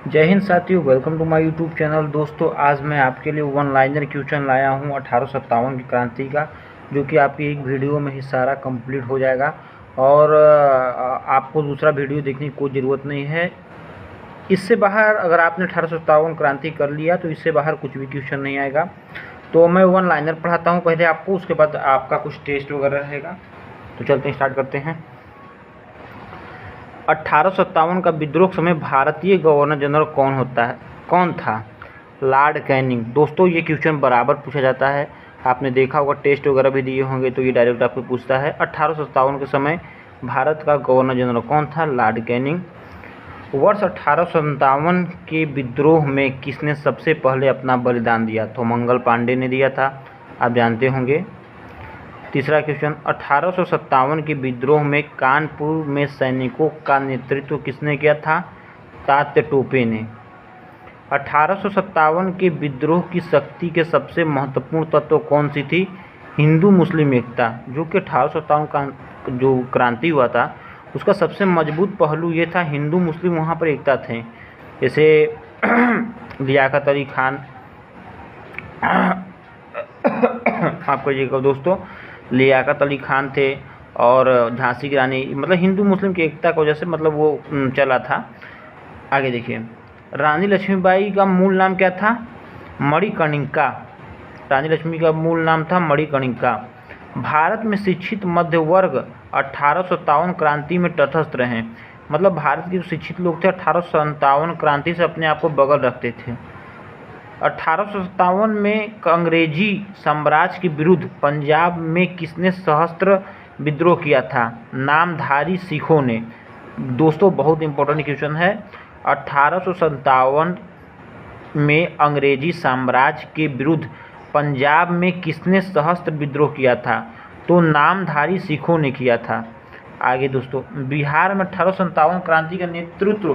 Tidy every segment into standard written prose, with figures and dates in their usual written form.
जय हिंद साथियों, welcome to my YouTube channel. दोस्तों, आज मैं आपके लिए वन लाइनर क्वेश्चन लाया हूं 1857 की क्रांति का, जो कि आपकी एक वीडियो में ही सारा कंप्लीट हो जाएगा और आपको दूसरा वीडियो देखने की कोई ज़रूरत नहीं है। इससे बाहर अगर आपने 1857 क्रांति कर लिया तो इससे बाहर कुछ भी क्वेश्चन नहीं आएगा। तो मैं वन लाइनर पढ़ाता हूँ पहले आपको, उसके बाद आपका कुछ टेस्ट वगैरह रहेगा। तो चलते हैं, स्टार्ट करते हैं। 1857 का विद्रोह के समय भारतीय गवर्नर जनरल कौन था? Lord Canning. दोस्तों, ये क्वेश्चन बराबर पूछा जाता है, आपने देखा होगा, टेस्ट वगैरह भी दिए होंगे तो ये डायरेक्ट आपको पूछता है। 1857 के समय भारत का गवर्नर जनरल कौन था? Lord Canning. वर्ष 1857 के विद्रोह में किसने सबसे पहले अपना बलिदान दिया? तो मंगल पांडे ने दिया था, आप जानते होंगे। तीसरा क्वेश्चन, 1857 के विद्रोह में कानपुर में सैनिकों का नेतृत्व किसने किया था? तात्या टोपे ने। 1857 के विद्रोह की शक्ति के सबसे महत्वपूर्ण तत्व कौन सी थी? हिंदू मुस्लिम एकता। जो कि 1857 का जो क्रांति हुआ था उसका सबसे मजबूत पहलू ये था, हिंदू मुस्लिम वहाँ पर एकता थे। जैसे लियाकत अली खान आपको ये कहो दोस्तों, लियाकत अली खान थे और झांसी की रानी, मतलब हिंदू मुस्लिम की एकता की वजह से मतलब वो चला था। आगे देखिए, रानी लक्ष्मीबाई का मूल नाम क्या था? मणिकर्णिका। रानी लक्ष्मी का मूल नाम था मणिकर्णिका। भारत में शिक्षित मध्य वर्ग 1857 क्रांति में तटस्थ रहे। मतलब भारत के जो शिक्षित लोग थे 1857 क्रांति से अपने आप को बगल रखते थे। 1857 में अंग्रेजी साम्राज्य के विरुद्ध पंजाब में किसने सशस्त्र विद्रोह किया था? नामधारी सिखों ने। दोस्तों, बहुत इंपॉर्टेंट क्वेश्चन है। 1857 में अंग्रेजी साम्राज्य के विरुद्ध पंजाब में किसने सशस्त्र विद्रोह किया था? तो नामधारी सिखों ने किया था। आगे दोस्तों, बिहार में 1857 क्रांति का नेतृत्व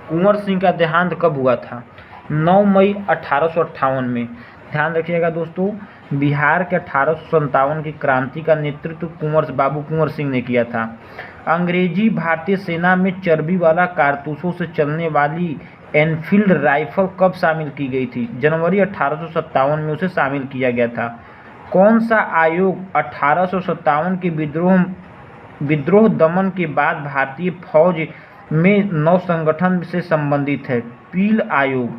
कुंवर सिंह का देहांत कब हुआ था? 9 मई 1858 में। ध्यान रखिएगा दोस्तों, बिहार के 1857 की क्रांति का नेतृत्व बाबू कुंवर सिंह ने किया था। अंग्रेजी भारतीय सेना में चर्बी वाला कारतूसों से चलने वाली एनफील्ड राइफल कब शामिल की गई थी? जनवरी 1857 में उसे शामिल किया गया था। कौन सा आयोग 1857 के विद्रोह दमन के बाद भारतीय फौज में नव संगठन से संबंधित है? पील आयोग।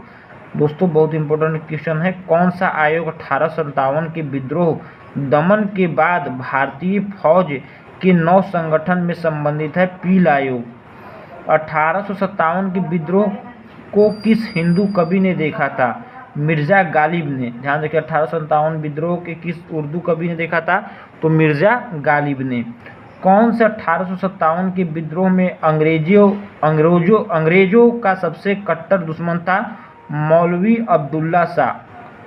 दोस्तों, बहुत इंपॉर्टेंट क्वेश्चन है। कौन सा आयोग 1857 के विद्रोह दमन के बाद भारतीय फौज के नव संगठन में संबंधित है? पील आयोग। 1857 के विद्रोह को किस हिंदू कवि ने देखा था? मिर्जा गालिब ने। ध्यान रखिए, 1857 विद्रोह के किस उर्दू कवि ने देखा था? तो मिर्जा गालिब ने। कौन से 1857 के विद्रोह में अंग्रेजों का सबसे कट्टर दुश्मन था? मौलवी अब्दुल्ला शाह।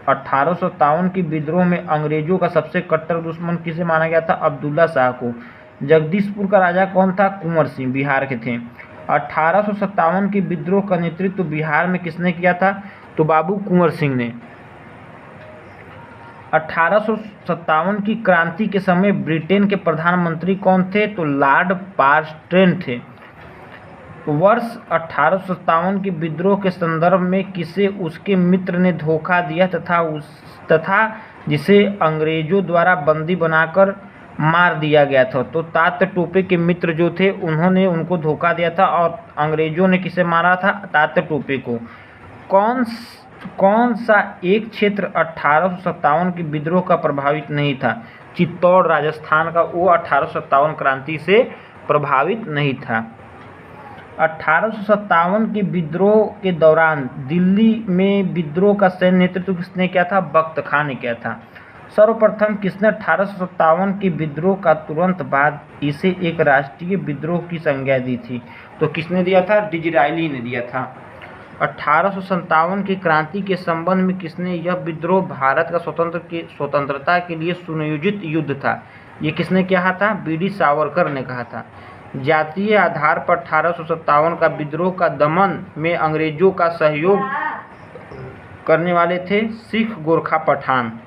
1857 के विद्रोह में अंग्रेजों का सबसे कट्टर दुश्मन किसे माना गया था? अब्दुल्ला शाह को। जगदीशपुर का राजा कौन था? कुंवर सिंह, बिहार के थे। 1857 के विद्रोह का नेतृत्व बिहार में किसने किया था? तो बाबू कुंवर सिंह ने। 1857 की क्रांति के समय ब्रिटेन के प्रधानमंत्री कौन थे? तो लॉर्ड पार्स्टेन थे। वर्ष 1857 के विद्रोह के संदर्भ में किसे उसके मित्र ने धोखा दिया तथा जिसे अंग्रेजों द्वारा बंदी बनाकर मार दिया गया था? तो तात्या टोपे के मित्र जो थे उन्होंने उनको धोखा दिया था और अंग्रेजों ने किसे मारा था? तात्या टोपे को। कौन सा एक क्षेत्र 1857 के विद्रोह का प्रभावित नहीं था? चित्तौड़, राजस्थान का, वो 1857 क्रांति से प्रभावित नहीं था। 1857 के विद्रोह के दौरान दिल्ली में विद्रोह का सैन्य नेतृत्व किसने किया था? बख्त खां ने किया था। सर्वप्रथम किसने 1857 के विद्रोह का तुरंत बाद इसे एक राष्ट्रीय विद्रोह की संज्ञा दी थी? तो किसने दिया था? डिज़रायली ने दिया था। 1857 की क्रांति के संबंध में किसने यह विद्रोह भारत का स्वतंत्रता के लिए सुनियोजित युद्ध था, ये किसने कहा था? बीडी सावरकर ने कहा था। जातीय आधार पर 1857 का विद्रोह का दमन में अंग्रेजों का सहयोग करने वाले थे सिख, गोरखा, पठान।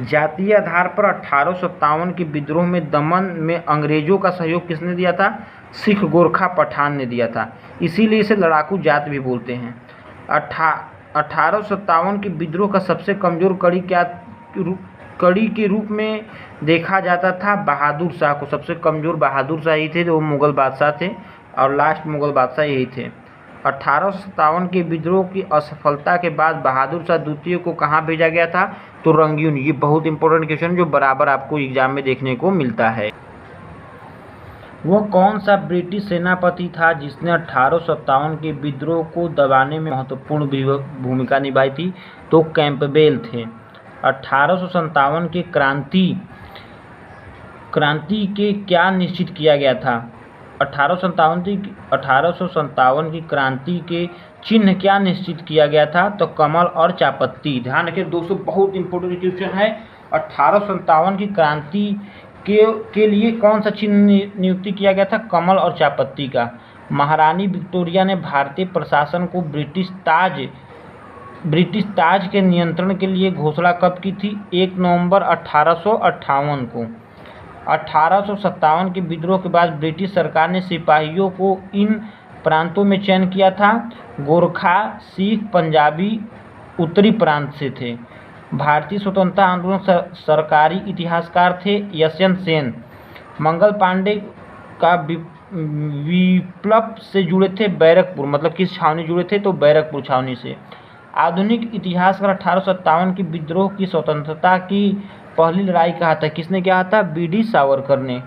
जातीय आधार पर 1857 के विद्रोह में दमन में अंग्रेजों का सहयोग किसने दिया था? सिख, गोरखा, पठान ने दिया था, इसीलिए इसे लड़ाकू जात भी बोलते हैं। 1857 के विद्रोह का सबसे कमज़ोर कड़ी के रूप में देखा जाता था बहादुर शाह को। सबसे कमज़ोर बहादुर शाह ही थे, जो मुग़ल बादशाह थे और लास्ट मुग़ल बादशाह यही थे। 1857 के विद्रोह की असफलता के बाद बहादुर शाह द्वितीय को कहाँ भेजा गया था? तो रंगून। ये बहुत इंपॉर्टेंट क्वेश्चन जो बराबर आपको एग्जाम में देखने को मिलता है। वह कौन सा ब्रिटिश सेनापति था जिसने 1857 के विद्रोह को दबाने में महत्वपूर्ण भूमिका निभाई थी? तो कैंपबेल थे। 1857 के क्रांति के क्या निश्चित किया गया था? 1857 की क्रांति के चिन्ह क्या निश्चित किया गया था? तो कमल और चापत्ती। ध्यान रखिए दोस्तों, बहुत इंपॉर्टेंट क्वेश्चन है। 1857 की क्रांति के लिए कौन सा चिन्ह नियुक्ति किया गया था? कमल और चापत्ती का। महारानी विक्टोरिया ने भारतीय प्रशासन को ब्रिटिश ताज के नियंत्रण के लिए घोषणा कब की थी? 1 नवंबर 1858 को। 1857 के विद्रोह के बाद ब्रिटिश सरकार ने सिपाहियों को इन प्रांतों में चयन किया था। गोरखा, सिख, पंजाबी उत्तरी प्रांत से थे। भारतीय स्वतंत्रता आंदोलन सरकारी इतिहासकार थे यशवंत सेन। मंगल पांडे का विप्लव से जुड़े थे बैरकपुर, मतलब किस छावनी जुड़े थे? तो बैरकपुर छावनी से। आधुनिक इतिहासकार 1857 के विद्रोह की स्वतंत्रता की पहली लड़ाई कहा था? किसने किया था? BD सावरकर ने।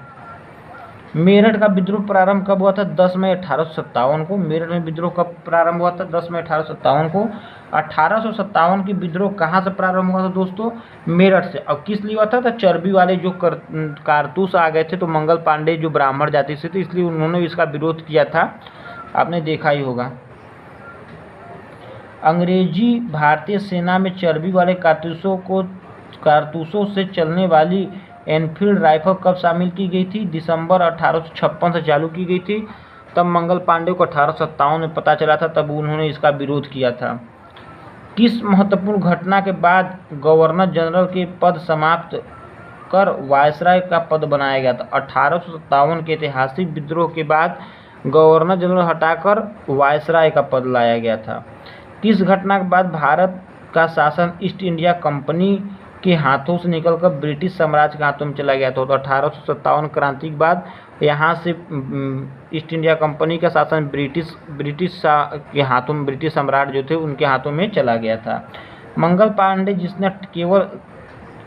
मेरठ का विद्रोह प्रारंभ कब हुआ था? 10 मई 1857 को। मेरठ में विद्रोह कब प्रारंभ हुआ था? 10 मई 1857 को। 1857 की विद्रोह कहाँ से प्रारंभ हुआ था दोस्तों? मेरठ से। अब किस लिए हुआ था? तो चर्बी वाले जो कारतूस आ गए थे, तो मंगल पांडे जो ब्राह्मण जाति से थे, इसलिए उन्होंने इसका विरोध किया था। आपने देखा ही होगा। अंग्रेजी भारतीय सेना में चर्बी वाले कारतूसों से चलने वाली एनफील्ड राइफल कब शामिल की गई थी? दिसंबर 1856 से चालू की गई थी। तब मंगल पांडे को 1857 में पता चला था, तब उन्होंने इसका विरोध किया था। किस महत्वपूर्ण घटना के बाद गवर्नर जनरल के पद समाप्त कर वायसराय का पद बनाया गया था? 1857 के ऐतिहासिक विद्रोह के बाद गवर्नर जनरल हटाकर वायसराय का पद लाया गया था। किस घटना के बाद भारत का शासन ईस्ट इंडिया कंपनी के हाथों से निकलकर ब्रिटिश साम्राज्य के हाथों में चला गया था? तो 1857 क्रांति के बाद यहाँ से ईस्ट इंडिया कंपनी का शासन ब्रिटिश के हाथों में, ब्रिटिश सम्राट जो थे उनके हाथों में चला गया था। मंगल पांडे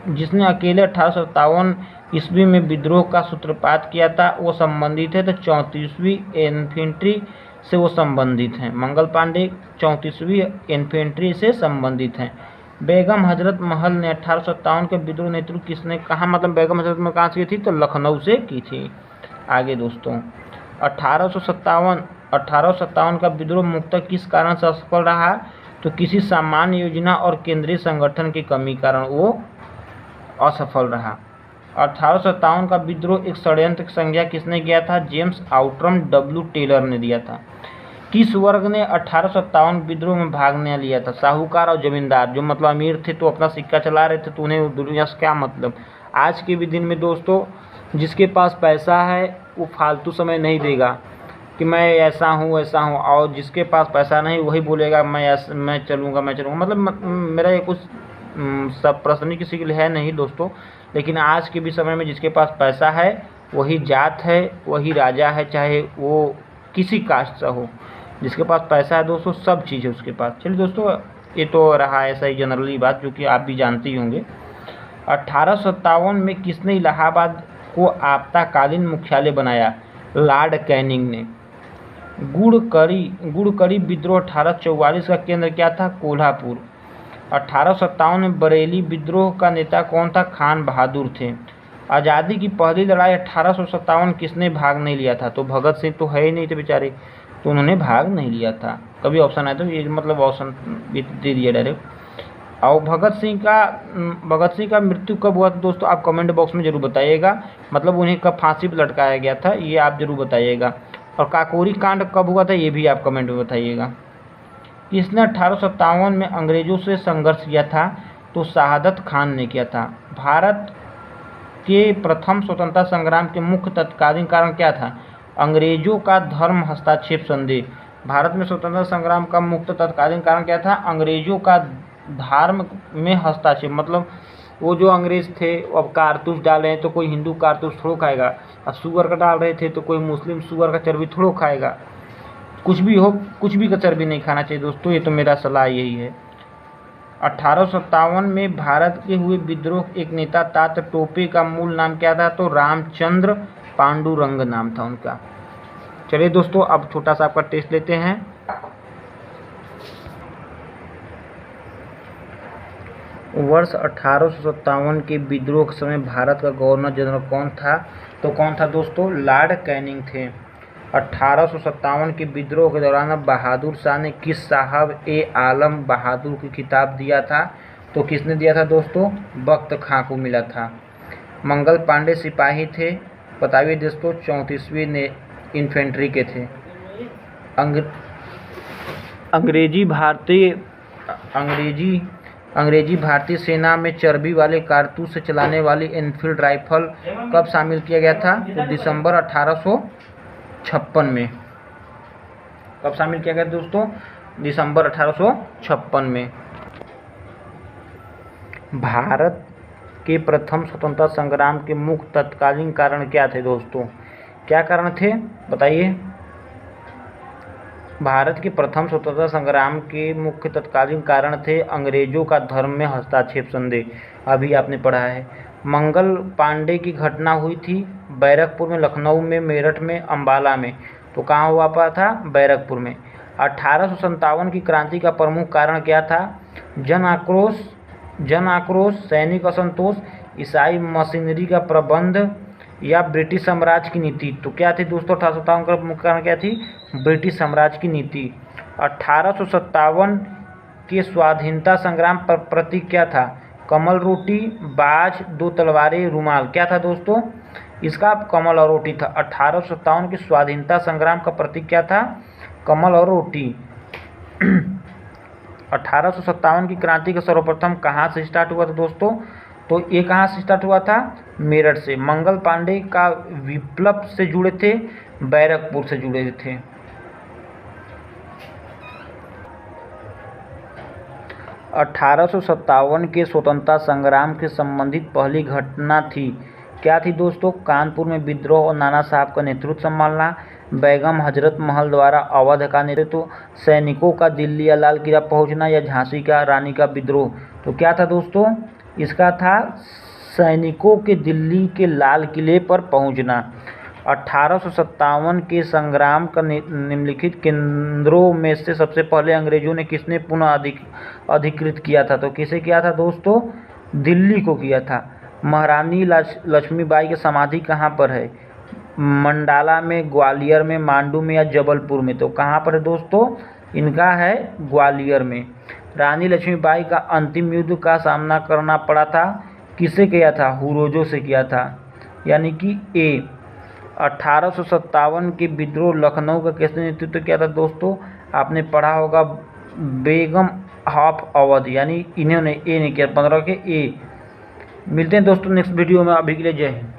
जिसने अकेले 1857 ईस्वी में विद्रोह का सूत्रपात किया था, वो संबंधित है तो 34वीं इन्फेंट्री से वो संबंधित हैं। मंगल पांडे 34वीं इन्फेंट्री से संबंधित हैं। बेगम हजरत महल ने 1857 के विद्रोह नेतृत्व किसने कहा? मतलब बेगम हजरत महल कहाँ से की थी? तो लखनऊ से की थी। आगे दोस्तों, 1857 का विद्रोह मुख्यतः किस कारण से असफल रहा? तो किसी सामान्य योजना और केंद्रीय संगठन की कमी कारण वो असफल रहा। 1857 का विद्रोह एक षड्यंत्र की संज्ञा किसने किया था? जेम्स आउट्रम W टेलर ने दिया था। किस वर्ग ने 1857 विद्रोह में भाग नहीं लिया था? साहूकार और जमींदार, जो मतलब अमीर थे तो अपना सिक्का चला रहे थे, तो उन्हें दुनिया से क्या मतलब। आज के भी दिन में दोस्तों, जिसके पास पैसा है वो फालतू समय नहीं देगा कि मैं ऐसा हूँ वैसा हूँ, और जिसके पास पैसा नहीं वही बोलेगा मैं चलूँगा। मतलब मेरा ये कुछ सब प्रश्न किसी के लिए है नहीं दोस्तों, लेकिन आज के भी समय में जिसके पास पैसा है वही जात है, वही राजा है, चाहे वो किसी कास्ट से हो। जिसके पास पैसा है दोस्तों, सब चीज़ है उसके पास। चलिए दोस्तों, ये तो रहा ऐसा ही जनरली बात, जो कि आप भी जानते ही होंगे। 1857 में किसने इलाहाबाद को आपातकालीन मुख्यालय बनाया? लॉर्ड कैनिंग ने। गुड़करी विद्रोह 1844 का केंद्र क्या था? कोल्हापुर। 1857 में बरेली विद्रोह का नेता कौन था? खान बहादुर थे। आज़ादी की पहली लड़ाई 1857 किसने भाग नहीं लिया था? तो भगत सिंह तो है ही नहीं थे बेचारे, तो उन्होंने भाग नहीं लिया था। कभी ऑप्शन आया तो ये मतलब ऑप्शन दे दिया डायरेक्ट। और भगत सिंह का मृत्यु कब हुआ था दोस्तों? आप कमेंट बॉक्स में जरूर बताइएगा। मतलब उन्हें कब फांसी पर लटकाया गया था, ये आप जरूर बताइएगा। और काकोरी कांड कब हुआ था, ये भी आप कमेंट में बताइएगा। किसने 1857 में अंग्रेजों से संघर्ष किया था? तो शहादत खान ने किया था। भारत के प्रथम स्वतंत्रता संग्राम के मुख्य तत्कालीन कारण क्या था? अंग्रेजों का धर्म हस्तक्षेप संदेह। भारत में स्वतंत्रता संग्राम का मुख्य तत्कालीन कारण क्या था? अंग्रेजों का धर्म में हस्तक्षेप, मतलब वो जो अंग्रेज थे अब कारतूस डाल रहे हैं तो कोई हिंदू कारतूस थोड़ा खाएगा, अब सुअर का डाल रहे थे तो कोई मुस्लिम सुअर का चर्बी थोड़ा खाएगा। कुछ भी हो, कुछ भी का चर्बी नहीं खाना चाहिए दोस्तों, ये तो मेरा सलाह यही है। 1857 में भारत के हुए विद्रोह एक नेता तात्या टोपे का मूल नाम क्या था? तो रामचंद्र पांडुरंग नाम था उनका। चलिए दोस्तों, अब छोटा सा आपका टेस्ट लेते हैं। वर्ष 1857 के विद्रोह के समय भारत का गवर्नर जनरल कौन था? तो कौन था दोस्तों? लॉर्ड कैनिंग थे। 1857 के विद्रोह के दौरान बहादुर शाह ने किस साहब ए आलम बहादुर की खिताब दिया था? तो किसने दिया था दोस्तों? बख्त खां को मिला था। मंगल पांडे सिपाही थे, बताइए दोस्तों, 34वीं ने इन्फेंट्री के थे। अंग्रेजी भारतीय सेना में चर्बी वाले कारतूस से चलाने वाली एनफील्ड राइफल कब शामिल किया गया था? तो दिसंबर 1856 में। कब शामिल किया गया दोस्तों? दिसंबर 1856 में। भारत के प्रथम स्वतंत्रता संग्राम के मुख्य तत्कालीन कारण क्या थे दोस्तों? क्या कारण थे बताइए? भारत के प्रथम स्वतंत्रता संग्राम के मुख्य तत्कालीन कारण थे अंग्रेजों का धर्म में हस्तक्षेप संदेह, अभी आपने पढ़ा है। मंगल पांडे की घटना हुई थी बैरकपुर में, लखनऊ में, मेरठ में, अंबाला में। तो कहाँ हुआ पाया था? बैरकपुर में। 1857 की क्रांति का प्रमुख कारण क्या था? जन आक्रोश, सैनिक असंतोष, ईसाई मशीनरी का प्रबंध या ब्रिटिश साम्राज्य की नीति। तो क्या थी दोस्तों 1857 का मुख्य कारण क्या थी? ब्रिटिश साम्राज्य की नीति। 1857 के स्वाधीनता संग्राम पर प्रतीक क्या था? कमल रोटी, बाज, दो तलवारें, रुमाल। क्या था दोस्तों? इसका कमल और रोटी था। 1857 के स्वाधीनता संग्राम का प्रतीक क्या था? कमल और रोटी। 1857 की क्रांति का सर्वप्रथम कहाँ से स्टार्ट हुआ था दोस्तों? तो ये कहाँ से स्टार्ट हुआ था? मेरठ से। मंगल पांडे का विप्लव से जुड़े थे, बैरकपुर से जुड़े थे। अठारह के स्वतंत्रता संग्राम के संबंधित पहली घटना थी, क्या थी दोस्तों? कानपुर में विद्रोह और नाना साहब का नेतृत्व संभालना, बेगम हजरत महल द्वारा अवध का नेतृत्व, सैनिकों का दिल्ली या लाल किला पहुंचना, या झांसी का रानी का विद्रोह। तो क्या था दोस्तों? इसका था सैनिकों के दिल्ली के लाल किले पर पहुंचना। 1857 के संग्राम का निम्नलिखित केंद्रों में से सबसे पहले अंग्रेजों ने किसने पुनः अधिकृत किया था? तो किसे किया था दोस्तों? दिल्ली को किया था। महारानी लक्ष्मीबाई की समाधि कहाँ पर है? मंडाला में, ग्वालियर में, मांडू में, या जबलपुर में। तो कहाँ पर है दोस्तों? इनका है ग्वालियर में। रानी लक्ष्मीबाई का अंतिम युद्ध का सामना करना पड़ा था, किसे किया था? हुरोजों से किया था, यानी कि ए। 1857 के विद्रोह लखनऊ का किसने नेतृत्व किया था दोस्तों? आपने पढ़ा होगा, बेगम ऑफ अवध, यानी इन्होंने, ए ने किया, 15 के ए। मिलते हैं दोस्तों नेक्स्ट वीडियो में, अभी के लिए जय हिंद।